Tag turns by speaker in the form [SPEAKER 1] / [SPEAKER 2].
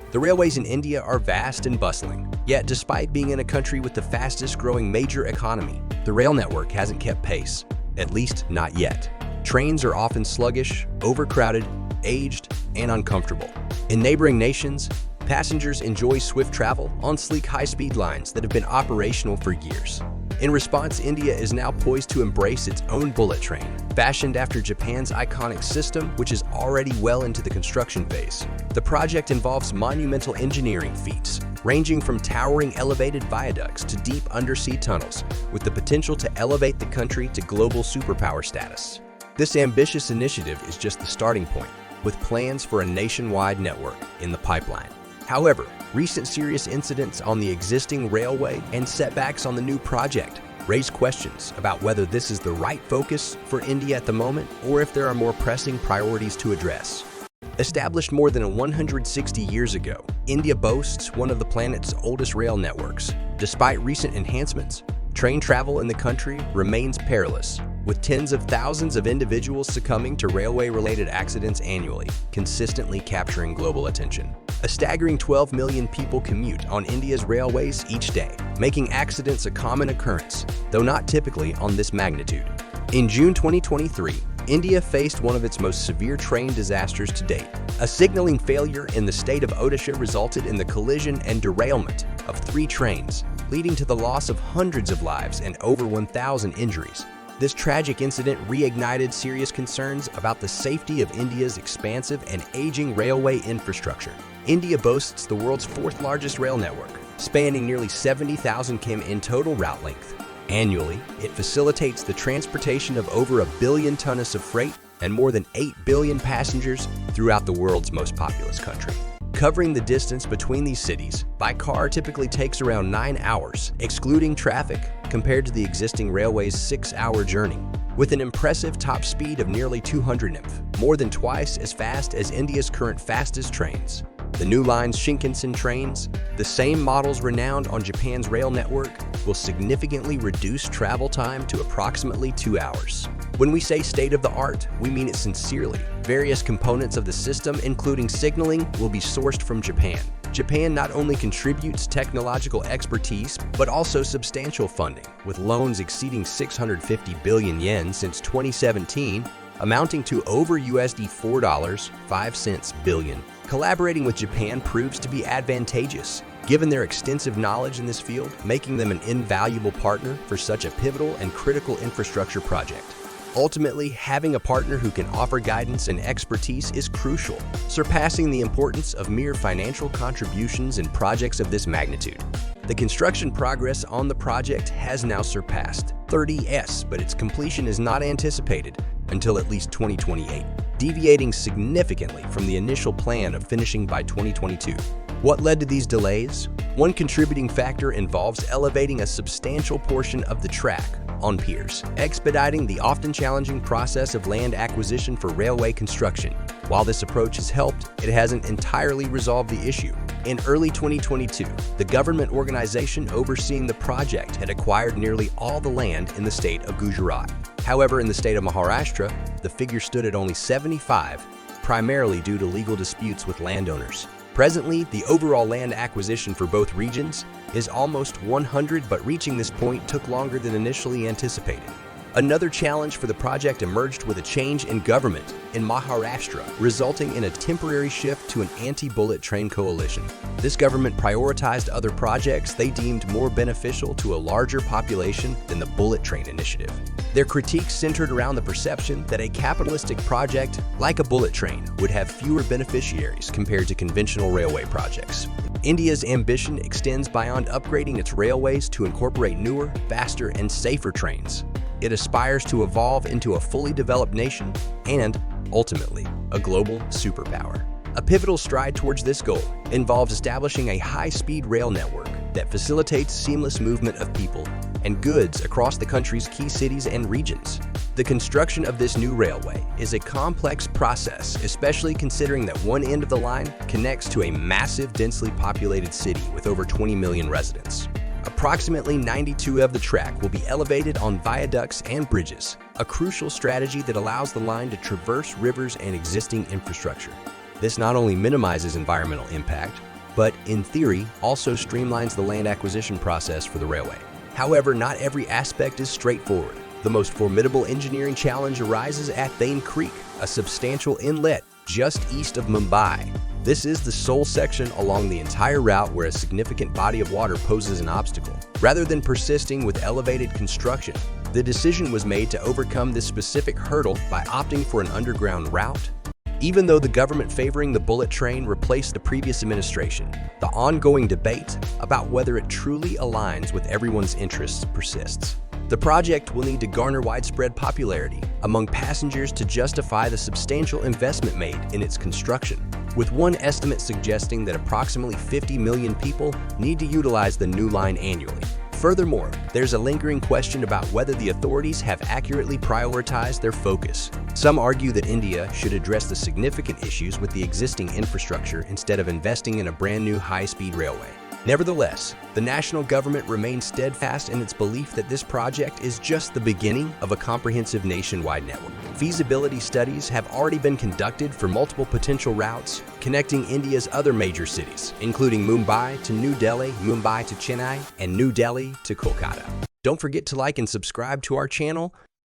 [SPEAKER 1] The railways in India are vast and bustling, yet despite being in a country with the fastest growing major economy, the rail network hasn't kept pace, at least not yet. Trains are often sluggish, overcrowded, aged, and uncomfortable. In neighboring nations, passengers enjoy swift travel on sleek high-speed lines that have been operational for years. In response, India is now poised to embrace its own bullet train, fashioned after Japan's iconic system, which is already well into the construction phase. The project involves monumental engineering feats, ranging from towering elevated viaducts to deep undersea tunnels, with the potential to elevate the country to global superpower status. This ambitious initiative is just the starting point, with plans for a nationwide network in the pipeline. However, recent serious incidents on the existing railway and setbacks on the new project raise questions about whether this is the right focus for India at the moment or if there are more pressing priorities to address. Established more than 160 years ago, India boasts one of the planet's oldest rail networks. Despite recent enhancements, train travel in the country remains perilous, with tens of thousands of individuals succumbing to railway-related accidents annually, consistently capturing global attention. A staggering 12 million people commute on India's railways each day, making accidents a common occurrence, though not typically on this magnitude. In June 2023, India faced one of its most severe train disasters to date. A signaling failure in the state of Odisha resulted in the collision and derailment of 3 trains, leading to the loss of hundreds of lives and over 1,000 injuries. This tragic incident reignited serious concerns about the safety of India's expansive and aging railway infrastructure. India boasts the world's 4th largest rail network, spanning nearly 70,000 km in total route length. Annually, it facilitates the transportation of over 1 billion tons of freight and more than 8 billion passengers throughout the world's most populous country. Covering the distance between these cities by car typically takes around 9 hours, excluding traffic, compared to the existing railway's 6-hour journey. With an impressive top speed of nearly 200 km, more than twice as fast as India's current fastest trains. The new line's Shinkansen trains, the same models renowned on Japan's rail network, will significantly reduce travel time to approximately 2 hours. When we say state-of-the-art, we mean it sincerely. Various components of the system, including signaling, will be sourced from Japan. Japan not only contributes technological expertise, but also substantial funding, with loans exceeding 650 billion yen since 2017, amounting to over $4.05 billion. Collaborating with Japan proves to be advantageous, given their extensive knowledge in this field, making them an invaluable partner for such a pivotal and critical infrastructure project. Ultimately, having a partner who can offer guidance and expertise is crucial, surpassing the importance of mere financial contributions in projects of this magnitude. The construction progress on the project has now surpassed 30s, but its completion is not anticipated until at least 2028, deviating significantly from the initial plan of finishing by 2022. What led to these delays? One contributing factor involves elevating a substantial portion of the track on piers, expediting the often challenging process of land acquisition for railway construction. While this approach has helped, it hasn't entirely resolved the issue. In early 2022, the government organization overseeing the project had acquired nearly all the land in the state of Gujarat. However, in the state of Maharashtra, the figure stood at only 75, primarily due to legal disputes with landowners. Presently, the overall land acquisition for both regions is almost 100, but reaching this point took longer than initially anticipated. Another challenge for the project emerged with a change in government in Maharashtra, resulting in a temporary shift to an anti-bullet train coalition. This government prioritized other projects they deemed more beneficial to a larger population than the bullet train initiative. Their critiques centered around the perception that a capitalistic project like a bullet train would have fewer beneficiaries compared to conventional railway projects. India's ambition extends beyond upgrading its railways to incorporate newer, faster, and safer trains. It aspires to evolve into a fully developed nation and, ultimately, a global superpower. A pivotal stride towards this goal involves establishing a high-speed rail network that facilitates seamless movement of people and goods across the country's key cities and regions. The construction of this new railway is a complex process, especially considering that one end of the line connects to a massive, densely populated city with over 20 million residents. Approximately 92 of the track will be elevated on viaducts and bridges, a crucial strategy that allows the line to traverse rivers and existing infrastructure. This not only minimizes environmental impact, but in theory also streamlines the land acquisition process for the railway. However, not every aspect is straightforward. The most formidable engineering challenge arises at Thane Creek, a substantial inlet just east of Mumbai. This is the sole section along the entire route where a significant body of water poses an obstacle. Rather than persisting with elevated construction, the decision was made to overcome this specific hurdle by opting for an underground route. Even though the government favoring the bullet train replaced the previous administration, the ongoing debate about whether it truly aligns with everyone's interests persists. The project will need to garner widespread popularity among passengers to justify the substantial investment made in its construction, with one estimate suggesting that approximately 50 million people need to utilize the new line annually. Furthermore, there's a lingering question about whether the authorities have accurately prioritized their focus. Some argue that India should address the significant issues with the existing infrastructure instead of investing in a brand new high-speed railway. Nevertheless, the national government remains steadfast in its belief that this project is just the beginning of a comprehensive nationwide network. Feasibility studies have already been conducted for multiple potential routes connecting India's other major cities, including Mumbai to New Delhi, Mumbai to Chennai, and New Delhi to Kolkata. Don't forget to like and subscribe to our channel